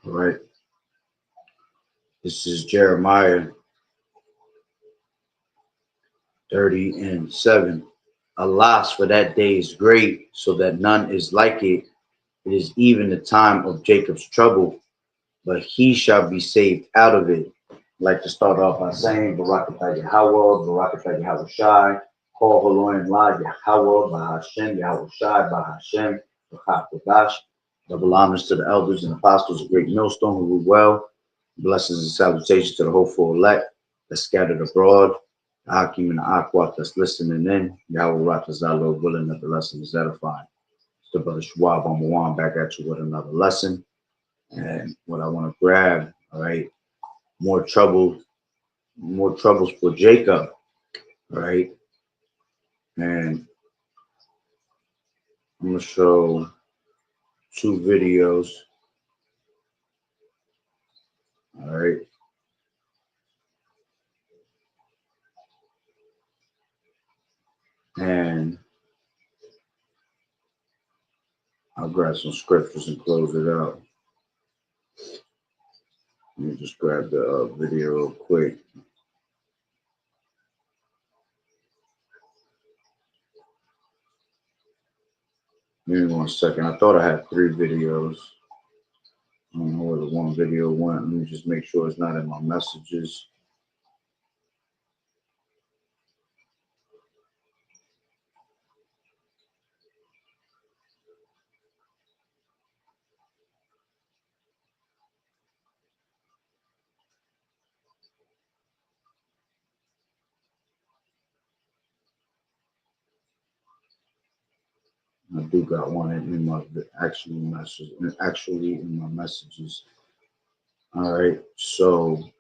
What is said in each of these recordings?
All right. This is Jeremiah 30:7. Alas, for that day is great, so that none is like it. It is even the time of Jacob's trouble, but he shall be saved out of it. I'd like to start off by saying, Barakatah Yahweh, Barakatah Yahushai, Kol Haloim La Yahweh, Bahashem, Yahushai, Bahashem, Bachakodash. Double honors to the elders and apostles of Great Millstone who rule well. Blessings and salutations to the hopeful elect that's scattered abroad. The Hakim and the Akwat that's listening in. Yahweh Ratazah, willing that the lesson is edifying. It's the brother Schwab on Mawan back at you with another lesson. And what I want to grab, all right, more troubles for Jacob, all right. And I'm gonna show two videos, all right. And I'll grab some scriptures and close it out. Let me just grab the video real quick. Give me 1 second. I thought I had 3 videos. I don't know where the one video went. Let me just make sure it's not in my messages. I do got one in my actually in my messages. All right, so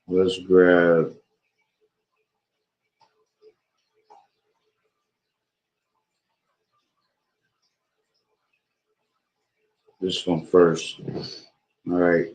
let's grab this one first. All right.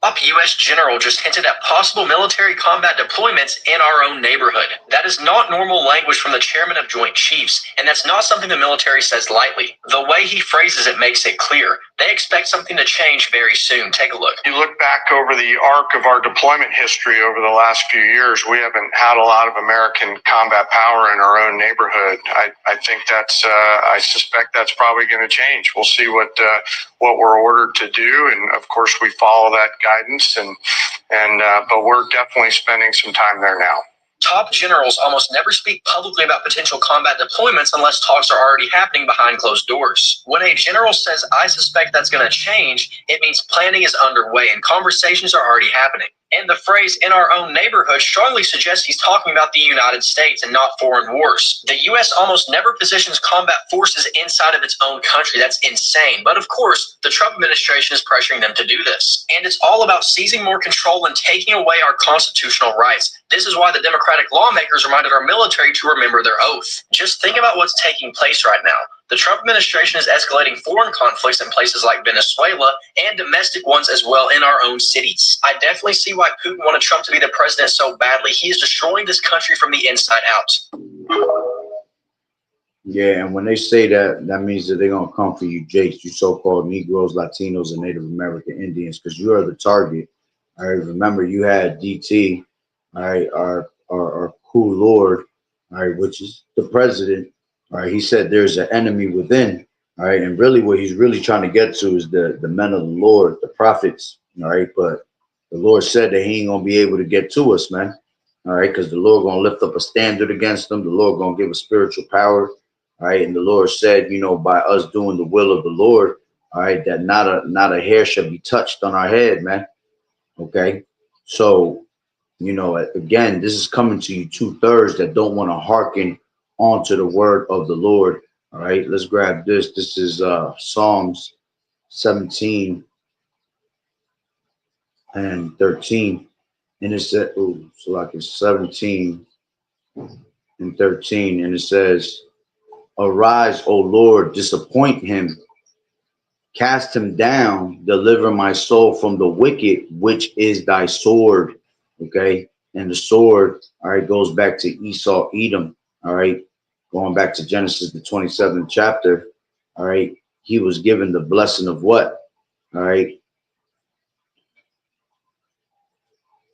Top U.S. general just hinted at possible military combat deployments in our own neighborhood. That is not normal language from the chairman of Joint Chiefs, and that's not something the military says lightly. The way he phrases it makes it clear. They expect something to change very soon. Take a look. You look back over the arc of our deployment history over the last few years, we haven't had a lot of American combat power in our own neighborhood. I think that's, I suspect that's probably going to change. We'll see what we're ordered to do, and of course we follow that guidance, but we're definitely spending some time there now. Top generals almost never speak publicly about potential combat deployments unless talks are already happening behind closed doors. When a general says, "I suspect that's going to change," it means planning is underway and conversations are already happening. And the phrase "in our own neighborhood" strongly suggests he's talking about the United States and not foreign wars. The U.S. almost never positions combat forces inside of its own country. That's insane. But of course, the Trump administration is pressuring them to do this. And it's all about seizing more control and taking away our constitutional rights. This is why the Democratic lawmakers reminded our military to remember their oath. Just think about what's taking place right now. The Trump administration is escalating foreign conflicts in places like Venezuela and domestic ones as well in our own cities. I definitely see why Putin wanted Trump to be the president so badly. He is destroying this country from the inside out. Yeah, and when they say that, that means that they're going to come for you, Jakes, you so-called Negroes, Latinos, and Native American Indians, because you are the target. All right, remember you had DT, all right, our cool Lord, all right, which is the president. All right, he said there's an enemy within. All right, and really what he's really trying to get to is the men of the Lord, the prophets. All right, but the Lord said that he ain't gonna be able to get to us, man. All right, because the Lord gonna lift up a standard against them. The Lord gonna give us spiritual power. All right, and the Lord said, you know, by us doing the will of the Lord, all right, that not a hair shall be touched on our head, man. Okay, so you know, again, this is coming to you 2/3 that don't want to hearken onto the word of the Lord. All right, let's grab this. This is Psalms 17 and 13. And it said, oh, so like it's 17 and 13. And it says, arise, O Lord, disappoint him, cast him down, deliver my soul from the wicked, which is thy sword. Okay. And the sword, all right, goes back to Esau, Edom. All right. Going back to Genesis, the 27th chapter. All right. He was given the blessing of what? All right.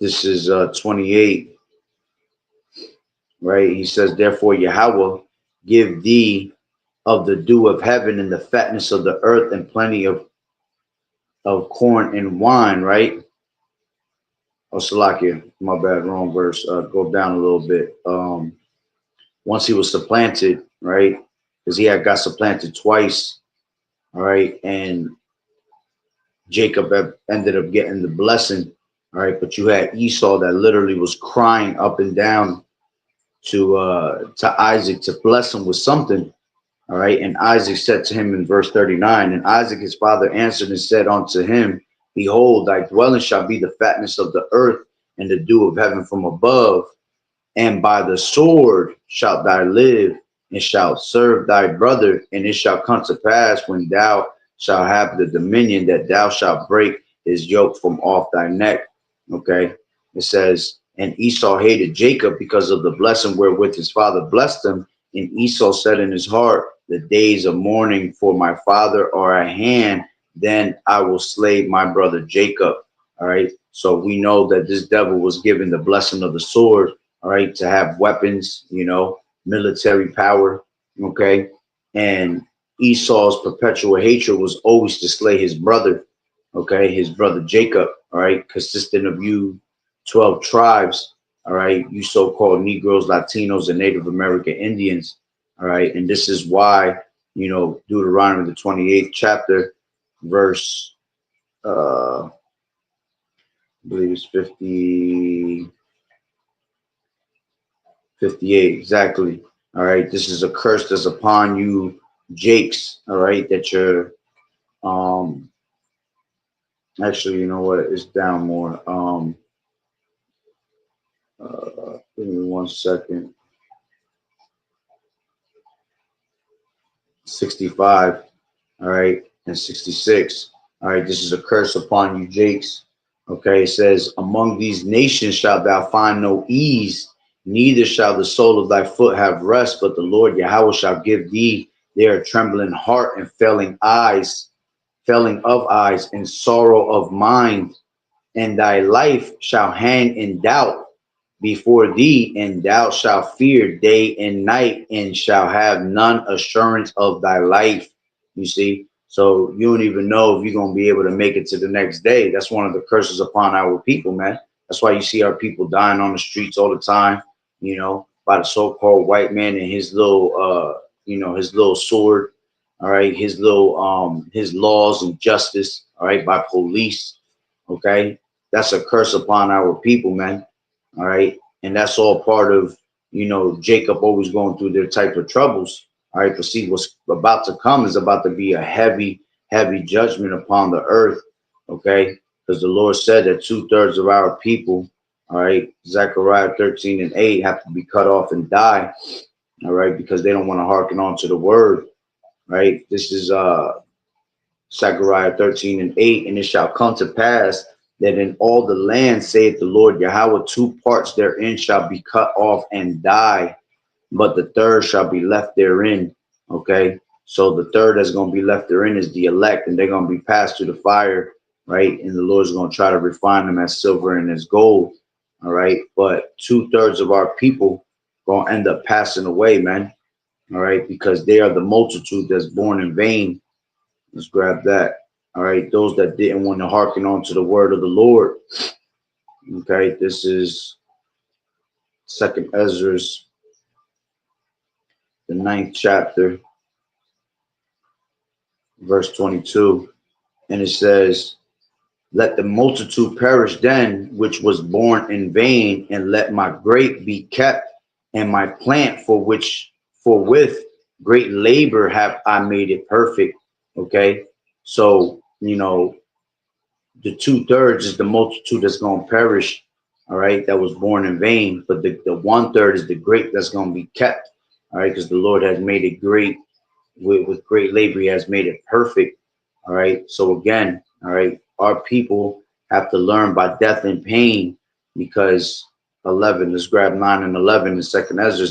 This is 28. Right. He says, therefore, Yahweh give thee of the dew of heaven and the fatness of the earth and plenty of corn and wine. Right. Oh, Salakia, my bad, wrong verse. Go down a little bit. Once he was supplanted, right? Because he had got supplanted twice, all right, and Jacob ended up getting the blessing, all right. But you had Esau that literally was crying up and down to Isaac to bless him with something, all right. And Isaac said to him in verse 39, and Isaac his father answered and said unto him, behold, thy dwelling shall be the fatness of the earth and the dew of heaven from above. And by the sword shalt thou live, and shalt serve thy brother. And it shall come to pass when thou shalt have the dominion that thou shalt break his yoke from off thy neck. Okay. It says, and Esau hated Jacob because of the blessing wherewith his father blessed him. And Esau said in his heart, the days of mourning for my father are at hand. Then I will slay my brother Jacob. All right. So we know that this devil was given the blessing of the sword, all right, to have weapons, you know, military power, okay? And Esau's perpetual hatred was always to slay his brother, okay, his brother Jacob, all right, consistent of you 12 tribes, all right, you so-called Negroes, Latinos, and Native American Indians, all right? And this is why, you know, Deuteronomy, the 28th chapter, verse, I believe it's 58, exactly. All right, this is a curse that's upon you, Jakes. All right, that you're actually, you know what, it's down more. Give me 1 second. 65, all right, and 66. All right, this is a curse upon you, Jakes. Okay, it says, among these nations shalt thou find no ease, neither shall the sole of thy foot have rest, but the Lord Yahweh shall give thee their trembling heart and failing of eyes and sorrow of mind, and thy life shall hang in doubt before thee, and thou shalt fear day and night, and shall have none assurance of thy life. You see, so you don't even know if you're going to be able to make it to the next day. That's one of the curses upon our people, man. That's why you see our people dying on the streets all the time, you know, by the so-called white man and his little, you know, his little sword, all right, his little, his laws and justice, all right, by police, okay. That's a curse upon our people, man. All right. And that's all part of, you know, Jacob always going through their type of troubles. All right. But see, what's about to come is about to be a heavy, heavy judgment upon the earth. Okay. Because the Lord said that 2/3 of our people, all right, Zechariah 13 and 8, have to be cut off and die. All right. Because they don't want to hearken on to the word. Right. This is Zechariah 13 and 8. And it shall come to pass that in all the land, saith the Lord Yahweh, 2 parts therein shall be cut off and die, but the third shall be left therein. Okay, so the third that's going to be left therein is the elect, and they're going to be passed through the fire, right? And the Lord's going to try to refine them as silver and as gold, all right? But 2/3 of our people going to end up passing away, man, all right? Because they are the multitude that's born in vain. Let's grab that, all right? Those that didn't want to hearken on to the word of the Lord, okay? This is Second Ezra's, the 9th chapter, verse 22, and it says, let the multitude perish then, which was born in vain, and let my grape be kept, and my plant for with great labor have I made it perfect. Okay. So, the 2/3 is the multitude that's going to perish. All right. That was born in vain. But the 1/3 is the grape that's going to be kept. All right. Because the Lord has made it great with great labor. He has made it perfect. All right. So again, all right, our people have to learn by death and pain, because 11, let's grab 9 and 11 in Second Ezra.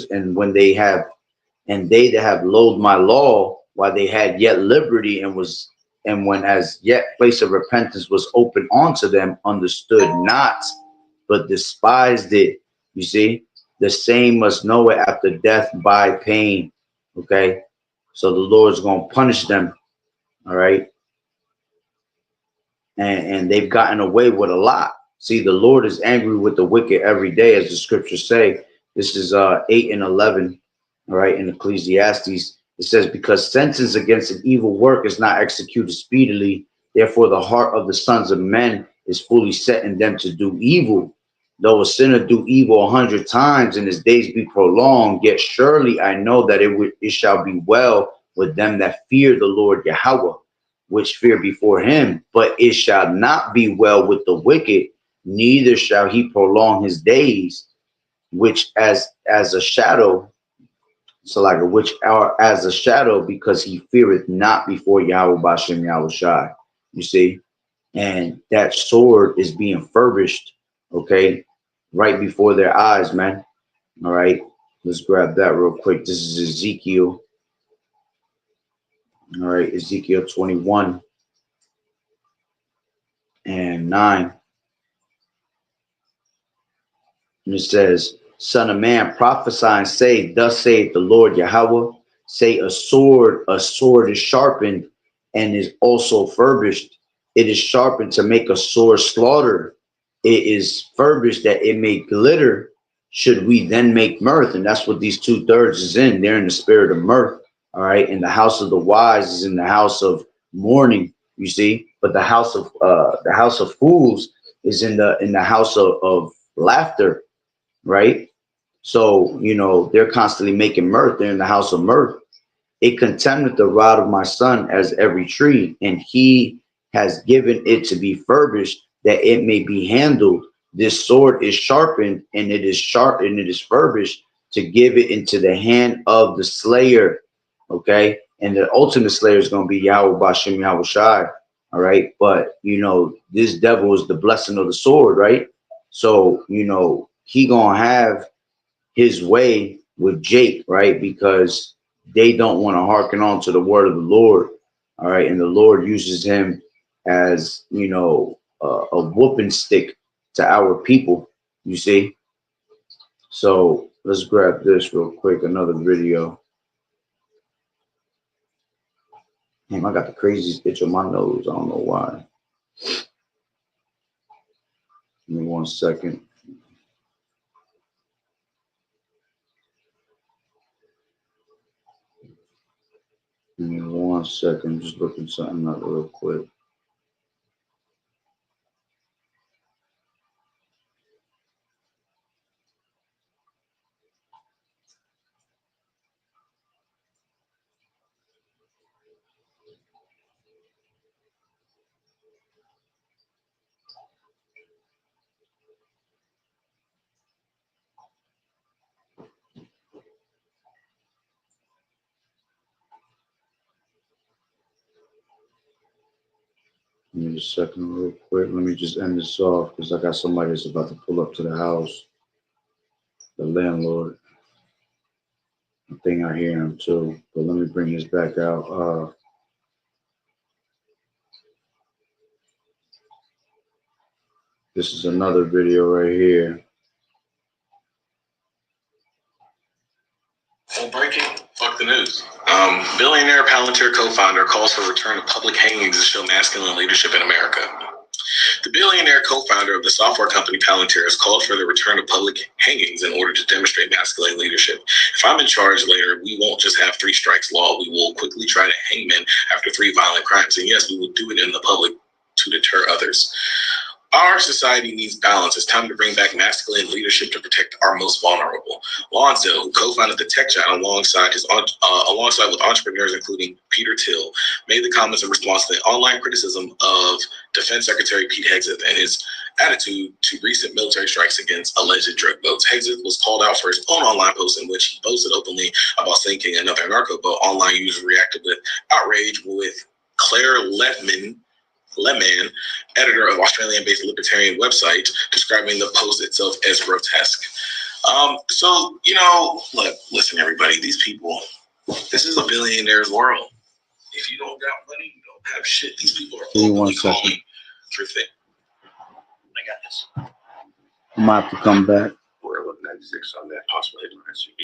And they that have loathed my law while they had yet liberty, and when as yet place of repentance was open unto them, understood not, but despised it. You see, the same must know it after death by pain. Okay. So the Lord's going to punish them. All right. And they've gotten away with a lot. See, the Lord is angry with the wicked every day, as the scriptures say. This is 8 and 11, all right, in Ecclesiastes. It says, because sentence against an evil work is not executed speedily, therefore the heart of the sons of men is fully set in them to do evil. Though a sinner do evil 100 times and his days be prolonged, yet surely I know that it shall be well with them that fear the Lord Yahweh, which fear before him. But it shall not be well with the wicked, neither shall he prolong his days, which as a shadow, so like a which are as a shadow, because he feareth not before Yahweh Bashem Yahweh Shai. You see, and that sword is being furbished, okay, right before their eyes, man. All right, let's grab that real quick. This is Ezekiel. All right, Ezekiel 21 and 9. And it says, son of man, prophesy and say, thus saith the Lord Yahweh, say a sword is sharpened and is also furbished. It is sharpened to make a sore slaughter. It is furbished that it may glitter. Should we then make mirth? And that's what these 2/3 is in. They're in the spirit of mirth. All right. And the house of the wise is in the house of mourning, you see. But the house of fools is in the house of laughter, right? So, they're constantly making mirth. They're in the house of mirth. It contemneth the rod of my son as every tree, and he has given it to be furbished, that it may be handled. This sword is sharpened, and it is sharp, and it is furbished, to give it into the hand of the slayer. Okay. And the ultimate slayer is going to be Yahweh Bashem Yahweh Shai. All right. But, this devil is the blessing of the sword, right? So, he going to have his way with Jake, right? Because they don't want to hearken on to the word of the Lord. All right. And the Lord uses him as, a whooping stick to our people, you see? So let's grab this real quick. Another video. Damn, I got the craziest itch on my nose. I don't know why. Give me 1 second. Give me 1 second. Just looking something up real quick. Give me a second real quick. Let me just end this off because I got somebody that's about to pull up to the house. The landlord. I think I hear him too. But let me bring this back out. This is another video right here. Full breaking, fuck the news. Billionaire Palantir co-founder calls for return of public hangings to show masculine leadership in America. The billionaire co-founder of the software company Palantir has called for the return of public hangings in order to demonstrate masculine leadership. If I'm in charge later, we won't just have 3 strikes law. We will quickly try to hang men after 3 violent crimes. And yes, we will do it in the public to deter others. Our society needs balance. It's time to bring back masculine leadership to protect our most vulnerable. Lonsdale, who co-founded the Tech Giant alongside with entrepreneurs including Peter Thiel, made the comments in response to the online criticism of Defense Secretary Pete Hegseth and his attitude to recent military strikes against alleged drug boats. Hegseth was called out for his own online post in which he boasted openly about sinking another narco boat. Online users reacted with outrage, with Claire Lehman, editor of Australian-based libertarian website, describing the post itself as grotesque. So, you know, look, listen, everybody, these people, this is a billionaire's world. If you don't got money, you don't have shit. These people are openly calling for things. I got this. I'm about to come back. We're 96 on that possible headline.